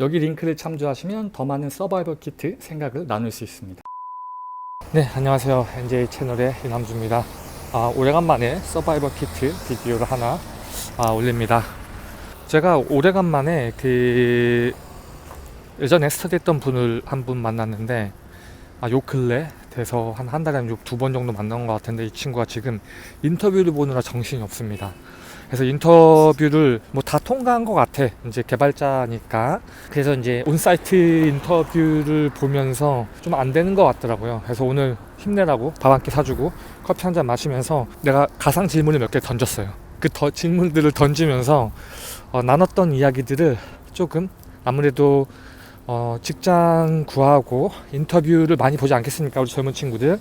여기 링크를 참조하시면 더 많은 서바이벌 키트 생각을 나눌 수 있습니다. 네, 안녕하세요. NJ 채널의 이남주입니다. 오래간만에 서바이벌 키트 비디오를 하나 올립니다. 제가 오래간만에 예전에 스터디했던 분을 한 분 만났는데 요 근래 돼서 한 달에 한 2번 정도 만난 것 같은데, 이 친구가 지금 인터뷰를 보느라 정신이 없습니다. 그래서 인터뷰를 다 통과한 것 같아. 이제 개발자니까. 그래서 이제 온사이트 인터뷰를 보면서 좀 안 되는 것 같더라고요. 그래서 오늘 힘내라고 밥 한 끼 사주고 커피 한 잔 마시면서 내가 가상 질문을 몇 개 던졌어요. 그 질문들을 던지면서 나눴던 이야기들을 조금, 아무래도 직장 구하고 인터뷰를 많이 보지 않겠습니까, 우리 젊은 친구들.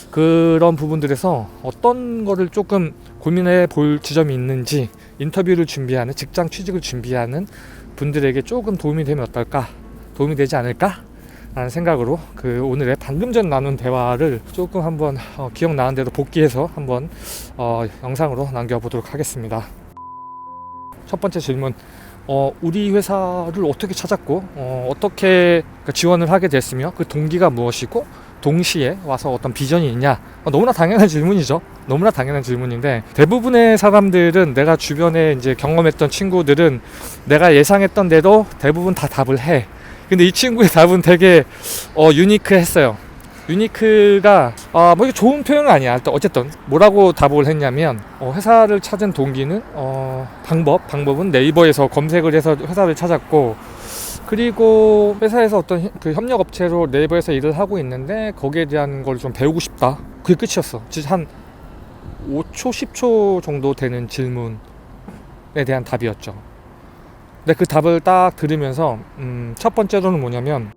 그런 부분들에서 어떤 거를 조금 고민해 볼 지점이 있는지, 인터뷰를 준비하는, 직장 취직을 준비하는 분들에게 조금 도움이 되면 어떨까, 도움이 되지 않을까 라는 생각으로 오늘의 방금 전 나눈 대화를 조금 한번 기억나는 대로 복기해서 한번 영상으로 남겨보도록 하겠습니다. 첫 번째 질문, 우리 회사를 어떻게 찾았고 어떻게 지원을 하게 됐으며 그 동기가 무엇이고 동시에 와서 어떤 비전이 있냐. 너무나 당연한 질문이죠. 너무나 당연한 질문인데, 대부분의 사람들은, 내가 주변에 이제 경험했던 친구들은 내가 예상했던 대로 대부분 다 답을 해. 근데 이 친구의 답은 되게 유니크했어요. 유니크가 이게 좋은 표현은 아니야. 어쨌든 뭐라고 답을 했냐면, 회사를 찾은 동기는 방법은 네이버에서 검색을 해서 회사를 찾았고, 그리고 회사에서 어떤 협력 업체로 네이버에서 일을 하고 있는데 거기에 대한 걸 좀 배우고 싶다. 그게 끝이었어. 진짜 한 5초 10초 정도 되는 질문에 대한 답이었죠. 근데 그 답을 딱 들으면서 첫 번째로는 뭐냐면,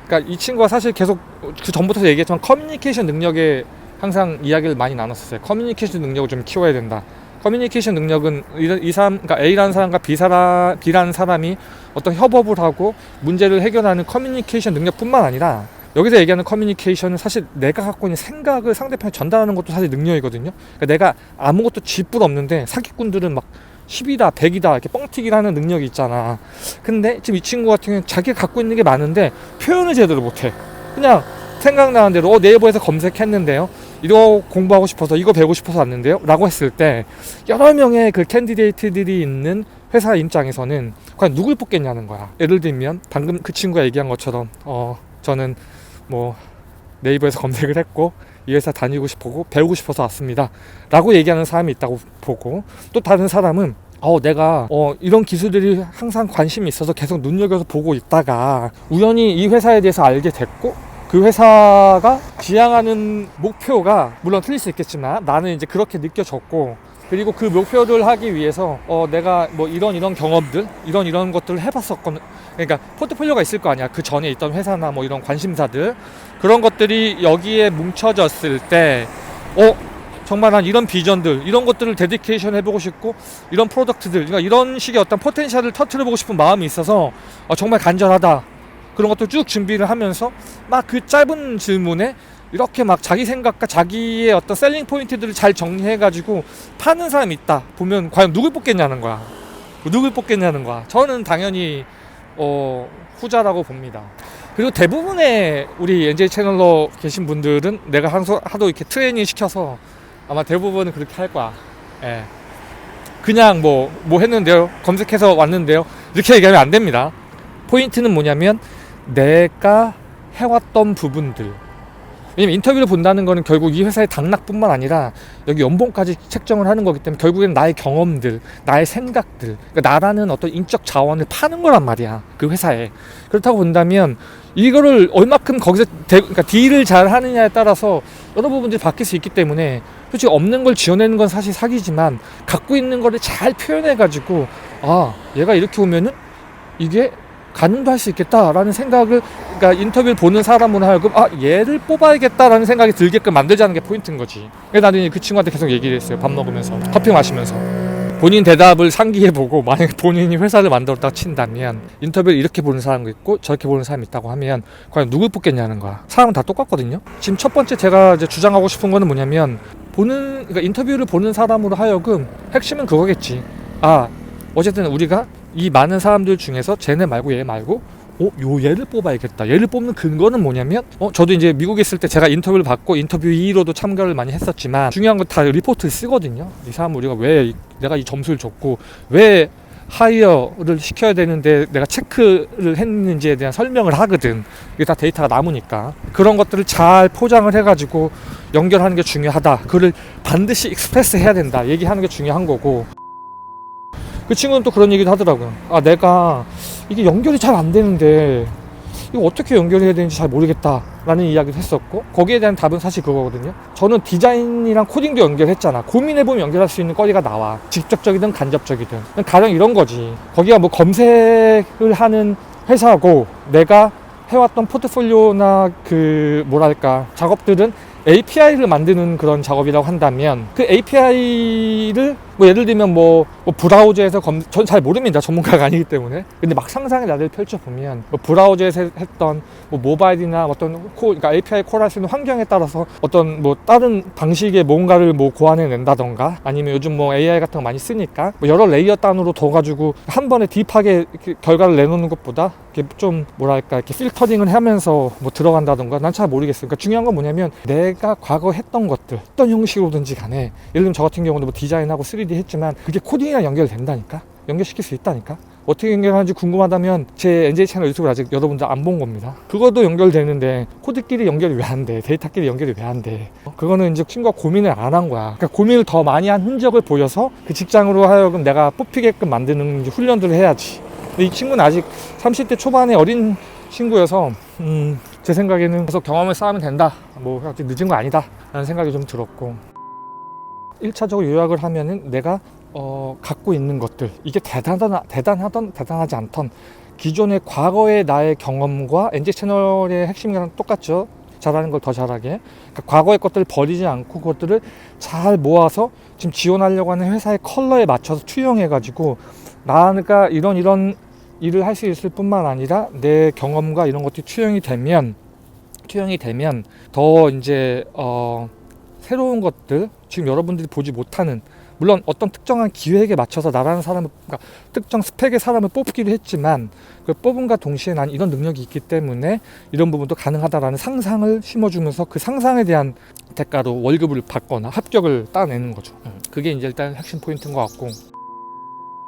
그러니까 이 친구가 사실 계속 그 전부터 얘기했지만 커뮤니케이션 능력에 항상 이야기를 많이 나눴었어요. 커뮤니케이션 능력을 좀 키워야 된다. 커뮤니케이션 능력은 그러니까 A라는 사람과 B라는 사람이 어떤 협업을 하고 문제를 해결하는 커뮤니케이션 능력뿐만 아니라, 여기서 얘기하는 커뮤니케이션은 사실 내가 갖고 있는 생각을 상대편에 전달하는 것도 사실 능력이거든요. 그러니까 내가 아무것도 쥐뿔 없는데 사기꾼들은 막 10이다 100이다 이렇게 뻥튀기를 하는 능력이 있잖아. 근데 지금 이 친구 같은 경우는 자기가 갖고 있는 게 많은데 표현을 제대로 못해. 그냥 생각나는 대로 네이버에서 검색했는데요, 이거 공부하고 싶어서, 이거 배우고 싶어서 왔는데요 라고 했을 때, 여러 명의 그 캔디데이트들이 있는 회사 입장에서는 과연 누굴 뽑겠냐는 거야. 예를 들면 방금 그 친구가 얘기한 것처럼 저는 네이버에서 검색을 했고 이 회사 다니고 싶고 배우고 싶어서 왔습니다 라고 얘기하는 사람이 있다고 보고, 또 다른 사람은 내가 이런 기술들이 항상 관심이 있어서 계속 눈여겨서 보고 있다가 우연히 이 회사에 대해서 알게 됐고, 그 회사가 지향하는 목표가 물론 틀릴 수 있겠지만 나는 이제 그렇게 느껴졌고, 그리고 그 목표를 하기 위해서 내가 이런 경험들, 이런 것들을 해봤었거든. 그러니까 포트폴리오가 있을 거 아니야. 그 전에 있던 회사나 이런 관심사들, 그런 것들이 여기에 뭉쳐졌을 때 정말 난 이런 비전들, 이런 것들을 데디케이션 해보고 싶고, 이런 프로덕트들, 그러니까 이런 식의 어떤 포텐셜을 터트려보고 싶은 마음이 있어서 정말 간절하다. 그런 것도 쭉 준비를 하면서 막 그 짧은 질문에 이렇게 막 자기 생각과 자기의 어떤 셀링 포인트들을 잘 정리해가지고 파는 사람이 있다 보면 과연 누굴 뽑겠냐는 거야. 저는 당연히 후자라고 봅니다. 그리고 대부분의 우리 NJ 채널로 계신 분들은 내가 하도 이렇게 트레이닝 시켜서 아마 대부분은 그렇게 할 거야. 예. 그냥 뭐 했는데요, 검색해서 왔는데요, 이렇게 얘기하면 안 됩니다. 포인트는 뭐냐면 내가 해왔던 부분들. 왜냐면 인터뷰를 본다는 거는 결국 이 회사의 당락뿐만 아니라 여기 연봉까지 책정을 하는 거기 때문에 결국엔 나의 경험들, 나의 생각들, 그러니까 나라는 어떤 인적 자원을 파는 거란 말이야, 그 회사에. 그렇다고 본다면 이거를 얼마큼 거기서 그러니까 딜을 잘 하느냐에 따라서 여러 부분들이 바뀔 수 있기 때문에, 솔직히 없는 걸 지어내는 건 사실 사기지만 갖고 있는 거를 잘 표현해가지고 얘가 이렇게 오면은 이게 가능도 할 수 있겠다라는 생각을, 그러니까 인터뷰를 보는 사람으로 하여금 얘를 뽑아야겠다라는 생각이 들게끔 만들자는 게 포인트인 거지. 그래서 나는 그 친구한테 계속 얘기를 했어요. 밥 먹으면서, 커피 마시면서. 본인 대답을 상기해보고, 만약에 본인이 회사를 만들었다고 친다면 인터뷰를 이렇게 보는 사람도 있고 저렇게 보는 사람이 있다고 하면 과연 누굴 뽑겠냐는 거야. 사람은 다 똑같거든요. 지금 첫 번째 제가 이제 주장하고 싶은 거는 뭐냐면, 그러니까 인터뷰를 보는 사람으로 하여금 핵심은 그거겠지. 어쨌든 우리가 이 많은 사람들 중에서 쟤네 말고 얘 말고 요 얘를 뽑아야겠다. 얘를 뽑는 근거는 뭐냐면 저도 이제 미국에 있을 때 제가 인터뷰를 받고 인터뷰 2로도 참가를 많이 했었지만 중요한 건 다 리포트를 쓰거든요. 이 사람 우리가 왜 내가 이 점수를 줬고 왜 하이어를 시켜야 되는데 내가 체크를 했는지에 대한 설명을 하거든. 이게 다 데이터가 남으니까 그런 것들을 잘 포장을 해가지고 연결하는 게 중요하다. 그걸 반드시 익스프레스 해야 된다. 얘기하는 게 중요한 거고. 그 친구는 또 그런 얘기도 하더라고요. 내가 이게 연결이 잘 안 되는데 이거 어떻게 연결해야 되는지 잘 모르겠다 라는 이야기도 했었고, 거기에 대한 답은 사실 그거거든요. 저는 디자인이랑 코딩도 연결했잖아. 고민해보면 연결할 수 있는 거리가 나와. 직접적이든 간접적이든. 가령 이런 거지. 거기가 뭐 검색을 하는 회사고 내가 해왔던 포트폴리오나 그 뭐랄까 작업들은 API를 만드는 그런 작업이라고 한다면 그 API를 뭐 예를 들면 뭐 브라우저에서 전 잘 모릅니다. 전문가가 아니기 때문에. 근데 막 상상의 나를 펼쳐보면 뭐 브라우저에서 했던 뭐 모바일이나 어떤 그러니까 API 콜할 수 있는 환경에 따라서 어떤 뭐 다른 방식의 뭔가를 뭐 고안해 낸다던가, 아니면 요즘 뭐 AI 같은 거 많이 쓰니까 뭐 여러 레이어 단으로 둬가지고 한 번에 딥하게 결과를 내놓는 것보다 이렇게 좀 뭐랄까 이렇게 필터링을 하면서 뭐 들어간다던가, 난 잘 모르겠어요. 그러니까 중요한 건 뭐냐면 내가 과거 했던 것들 어떤 형식으로든지 간에, 예를 들면 저 같은 경우는 뭐 디자인하고 3D 했지만 그게 코딩이랑 연결된다니까, 연결시킬 수 있다니까. 어떻게 연결하는지 궁금하다면 제 NJ 채널 유튜브를 아직 여러분들 안 본 겁니다. 그것도 연결되는데 코드끼리 연결이 왜 안 돼? 데이터끼리 연결이 왜 안 돼? 그거는 이제 친구가 고민을 안 한 거야. 그러니까 고민을 더 많이 한 흔적을 보여서 그 직장으로 하여금 내가 뽑히게끔 만드는 이제 훈련들을 해야지. 근데 이 친구는 아직 30대 초반의 어린 친구여서 제 생각에는 계속 경험을 쌓으면 된다. 뭐 아직 늦은 거 아니다 라는 생각이 좀 들었고, 1차적으로 요약을 하면은 내가 갖고 있는 것들, 이게 대단하던 대단하지 않던 기존의 과거의 나의 경험과 NJ 채널의 핵심이랑 똑같죠. 잘하는 걸 더 잘하게. 그러니까 과거의 것들을 버리지 않고 그것들을 잘 모아서 지금 지원하려고 하는 회사의 컬러에 맞춰서 투영해가지고 나가 이런 일을 할 수 있을 뿐만 아니라 내 경험과 이런 것들이 투영이 되면 더 이제 새로운 것들, 지금 여러분들이 보지 못하는, 물론 어떤 특정한 기획에 맞춰서 나라는 사람을, 그러니까 특정 스펙의 사람을 뽑기도 했지만 그 뽑음과 동시에 난 이런 능력이 있기 때문에 이런 부분도 가능하다라는 상상을 심어주면서 그 상상에 대한 대가로 월급을 받거나 합격을 따내는 거죠. 그게 이제 일단 핵심 포인트인 것 같고,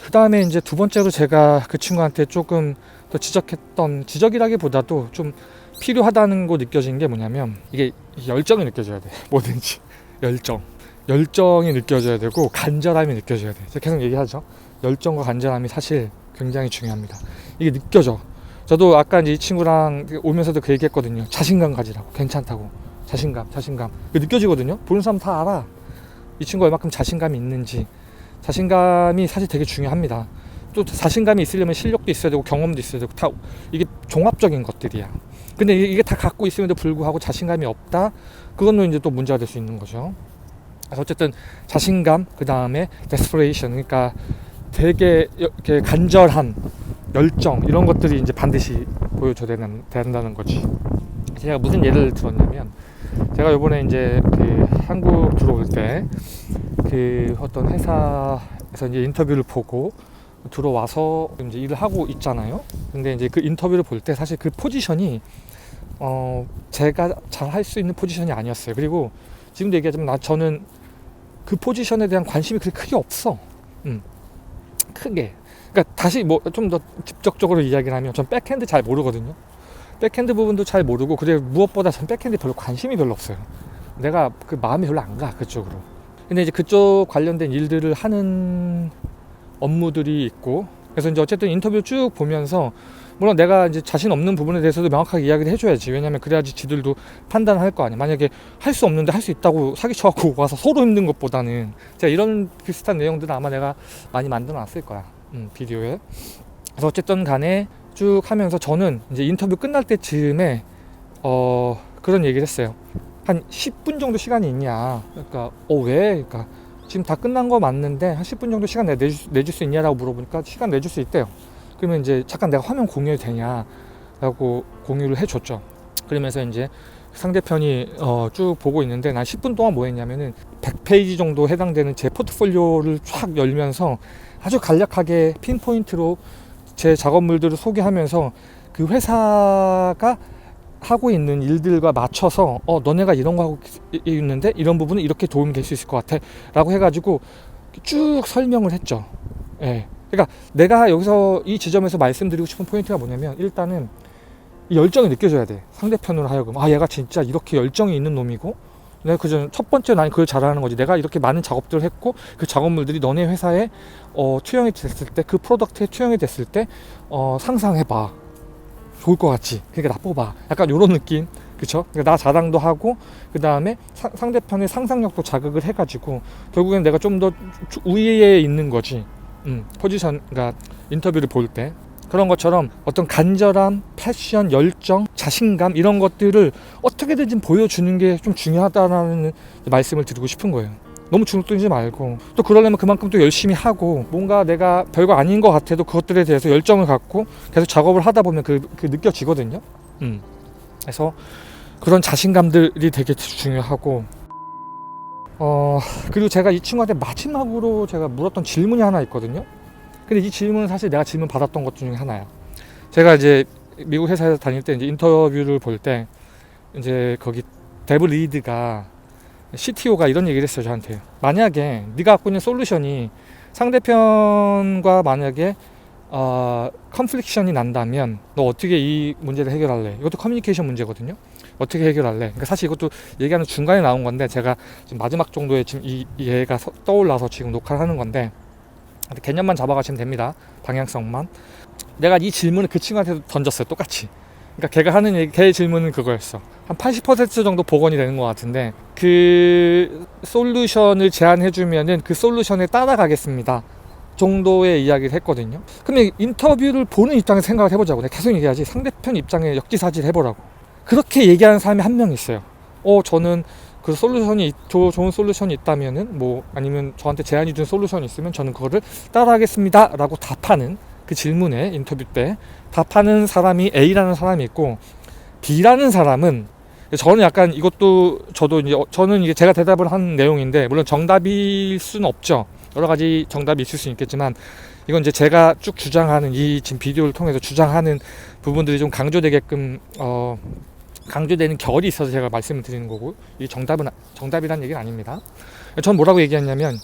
그 다음에 이제 두 번째로 제가 그 친구한테 조금 더 지적이라기보다도 좀 필요하다는 거 느껴진 게 뭐냐면, 이게 열정이 느껴져야 돼. 뭐든지 열정이 느껴져야 되고 간절함이 느껴져야 돼. 제가 계속 얘기하죠. 열정과 간절함이 사실 굉장히 중요합니다. 이게 느껴져. 저도 아까 이제 이 친구랑 오면서도 그 얘기했거든요. 자신감 가지라고. 괜찮다고. 자신감. 느껴지거든요. 보는 사람 다 알아. 이 친구가 얼마큼 자신감이 있는지. 자신감이 사실 되게 중요합니다. 또 자신감이 있으려면 실력도 있어야 되고 경험도 있어야 되고, 다 이게 종합적인 것들이야. 근데 이게 다 갖고 있음에도 불구하고 자신감이 없다? 그거는 이제 또 문제가 될 수 있는 거죠. 그래서 어쨌든 자신감, 그 다음에 desperation, 그러니까 되게 이렇게 간절한 열정, 이런 것들이 이제 반드시 보여줘야 된다는 거지. 제가 무슨 예를 들었냐면, 제가 요번에 이제 그 한국 들어올 때 그 어떤 회사에서 이제 인터뷰를 보고 들어와서 이제 일을 하고 있잖아요. 근데 이제 그 인터뷰를 볼 때 사실 그 포지션이 제가 잘 할 수 있는 포지션이 아니었어요. 그리고 지금도 얘기하자면 저는 그 포지션에 대한 관심이 그렇게 크게 없어. 크게. 그러니까 다시 뭐 좀 더 직접적으로 이야기를 하면 전 백핸드 잘 모르거든요. 백핸드 부분도 잘 모르고, 그리고 무엇보다 전 백핸드 별로 관심이 별로 없어요. 내가 그 마음이 별로 안 가 그쪽으로. 근데 이제 그쪽 관련된 일들을 하는 업무들이 있고, 그래서 이제 어쨌든 인터뷰 쭉 보면서 물론 내가 이제 자신 없는 부분에 대해서도 명확하게 이야기를 해줘야지. 왜냐면 그래야지 지들도 판단할 거 아니야. 만약에 할 수 없는데 할 수 있다고 사기쳐갖고 와서 서로 힘든 것보다는, 제가 이런 비슷한 내용들은 아마 내가 많이 만들어 놨을 거야. 비디오에. 그래서 어쨌든 간에 쭉 하면서 저는 이제 인터뷰 끝날 때쯤에 그런 얘기를 했어요. 한 10분 정도 시간이 있냐. 그러니까 왜? 그러니까 지금 다 끝난 거 맞는데 한 10분 정도 시간 내줄 수 있냐라고 물어보니까 시간 내줄 수 있대요. 그러면 이제 잠깐 내가 화면 공유해도 되냐라고 공유를 해줬죠. 그러면서 이제 상대편이 쭉 보고 있는데, 난 10분 동안 뭐 했냐면은 100페이지 정도 해당되는 제 포트폴리오를 쫙 열면서 아주 간략하게 핀포인트로 제 작업물들을 소개하면서 그 회사가 하고 있는 일들과 맞춰서 너네가 이런 거 하고 있는데 이런 부분은 이렇게 도움이 될 수 있을 것 같아 라고 해가지고 쭉 설명을 했죠. 예. 그러니까 내가 여기서 이 지점에서 말씀드리고 싶은 포인트가 뭐냐면, 일단은 이 열정이 느껴져야 돼. 상대편으로 하여금 얘가 진짜 이렇게 열정이 있는 놈이고, 내가 그전 첫 번째 난 그걸 잘하는 거지. 내가 이렇게 많은 작업들을 했고 그 작업물들이 너네 회사에 투영이 됐을 때, 그 프로덕트에 투영이 됐을 때 상상해봐. 좋을 것 같지. 그러니까 나 뽑아. 약간 요런 느낌. 그쵸? 그러니까 나 자랑도 하고, 그 다음에 상대편의 상상력도 자극을 해가지고 결국엔 내가 좀 더 우위에 있는 거지. 포지션, 그러니까 인터뷰를 볼 때. 그런 것처럼 어떤 간절함, 패션, 열정, 자신감 이런 것들을 어떻게든 좀 보여주는 게 좀 중요하다라는 말씀을 드리고 싶은 거예요. 너무 주눅들지 말고, 또 그러려면 그만큼 또 열심히 하고, 뭔가 내가 별거 아닌 것 같아도 그것들에 대해서 열정을 갖고 계속 작업을 하다 보면 그 느껴지거든요. 그래서 그런 자신감들이 되게 중요하고, 그리고 제가 이 친구한테 마지막으로 제가 물었던 질문이 하나 있거든요. 근데 이 질문은 사실 내가 질문 받았던 것 중에 하나야. 제가 이제 미국 회사에서 다닐 때 이제 인터뷰를 볼 때 이제 거기 데브 리드가, CTO가 이런 얘기를 했어요, 저한테. 만약에 네가 갖고 있는 솔루션이 상대편과 만약에 컨플릭션이 난다면 너 어떻게 이 문제를 해결할래? 이것도 커뮤니케이션 문제거든요. 어떻게 해결할래? 그러니까 사실 이것도 얘기하는 중간에 나온 건데, 제가 지금 마지막 정도에 지금 이 얘가 떠올라서 지금 녹화를 하는 건데, 개념만 잡아가시면 됩니다. 방향성만. 내가 이 질문을 그 친구한테도 던졌어요, 똑같이. 그러니까 걔가 하는 얘기, 걔의 질문은 그거였어. 한 80% 정도 복원이 되는 것 같은데, 그 솔루션을 제안해주면은 그 솔루션에 따라가겠습니다 정도의 이야기를 했거든요. 그러면 인터뷰를 보는 입장에서 생각을 해보자고. 내가 계속 얘기하지. 상대편 입장에 역지사지를 해보라고. 그렇게 얘기하는 사람이 한 명 있어요. 저는 그 솔루션이, 좋은 솔루션이 있다면은, 뭐 아니면 저한테 제안이 준 솔루션이 있으면 저는 그거를 따라하겠습니다 라고 답하는, 그 질문에 인터뷰 때 답하는 사람이 A라는 사람이 있고, B라는 사람은, 저는 약간 이것도, 저는 이게 제가 대답을 한 내용인데, 물론 정답일 수는 없죠. 여러 가지 정답이 있을 수 있겠지만, 이건 이제 제가 쭉 주장하는, 이 지금 비디오를 통해서 주장하는 부분들이 좀 강조되게끔 강조되는 결이 있어서 제가 말씀을 드리는 거고, 이 정답이란 얘기는 아닙니다. 전 뭐라고 얘기했냐면,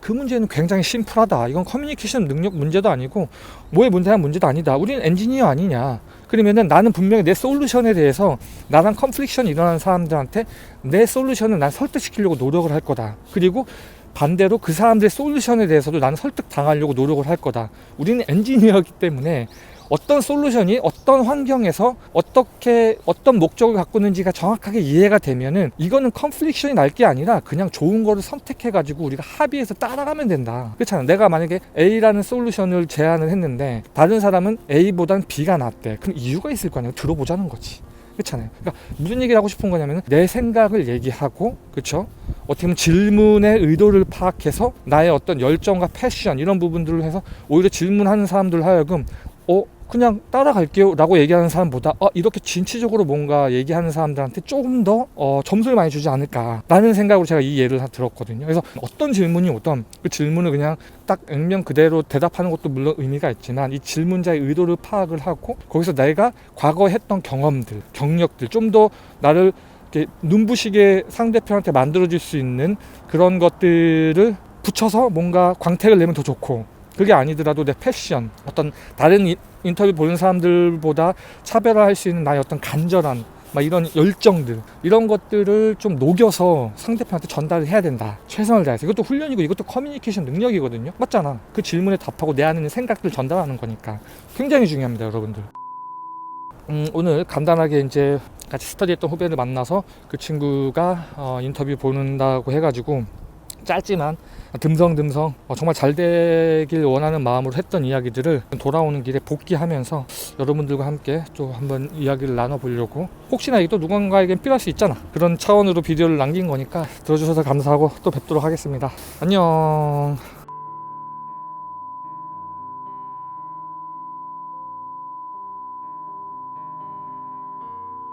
그 문제는 굉장히 심플하다. 이건 커뮤니케이션 능력 문제도 아니고 뭐의 문제도 아니다. 우리는 엔지니어 아니냐. 그러면은 나는 분명히 내 솔루션에 대해서 나랑 컨플릭션이 일어나는 사람들한테 내 솔루션을 난 설득시키려고 노력을 할 거다. 그리고 반대로 그 사람들의 솔루션에 대해서도 나는 설득당하려고 노력을 할 거다. 우리는 엔지니어이기 때문에 어떤 솔루션이 어떤 환경에서 어떤 목적을 갖고 있는지가 정확하게 이해가 되면은, 이거는 컨플릭션이 날 게 아니라 그냥 좋은 거를 선택해가지고 우리가 합의해서 따라가면 된다. 그렇잖아. 내가 만약에 A라는 솔루션을 제안을 했는데 다른 사람은 A보단 B가 낫대. 그럼 이유가 있을 거 아니야. 들어보자는 거지. 그렇잖아요. 그러니까 무슨 얘기를 하고 싶은 거냐면, 내 생각을 얘기하고, 그렇죠? 어떻게 보면 질문의 의도를 파악해서 나의 어떤 열정과 패션 이런 부분들을 해서 오히려 질문하는 사람들 하여금 그냥 따라갈게요 라고 얘기하는 사람보다 이렇게 진취적으로 뭔가 얘기하는 사람들한테 조금 더 점수를 많이 주지 않을까 라는 생각으로 제가 이 예를 들었거든요. 그래서 어떤 질문이 오던 그 질문을 그냥 딱 액면 그대로 대답하는 것도 물론 의미가 있지만, 이 질문자의 의도를 파악을 하고 거기서 내가 과거에 했던 경험들, 경력들, 좀 더 나를 이렇게 눈부시게 상대편한테 만들어줄 수 있는 그런 것들을 붙여서 뭔가 광택을 내면 더 좋고, 그게 아니더라도 내 패션, 어떤 다른 인터뷰 보는 사람들보다 차별화할 수 있는 나의 어떤 간절한 이런 열정들, 이런 것들을 좀 녹여서 상대편한테 전달을 해야 된다. 최선을 다해서. 이것도 훈련이고 이것도 커뮤니케이션 능력이거든요. 맞잖아. 그 질문에 답하고 내 안에 있는 생각들을 전달하는 거니까 굉장히 중요합니다, 여러분들. 오늘 간단하게 이제 같이 스터디했던 후배를 만나서 그 친구가 인터뷰 보는다고 해가지고 짧지만 듬성듬성 정말 잘 되길 원하는 마음으로 했던 이야기들을 돌아오는 길에 복귀하면서 여러분들과 함께 또 한번 이야기를 나눠보려고, 혹시나 이게 또 누군가에겐 필요할 수 있잖아. 그런 차원으로 비디오를 남긴 거니까 들어주셔서 감사하고 또 뵙도록 하겠습니다. 안녕.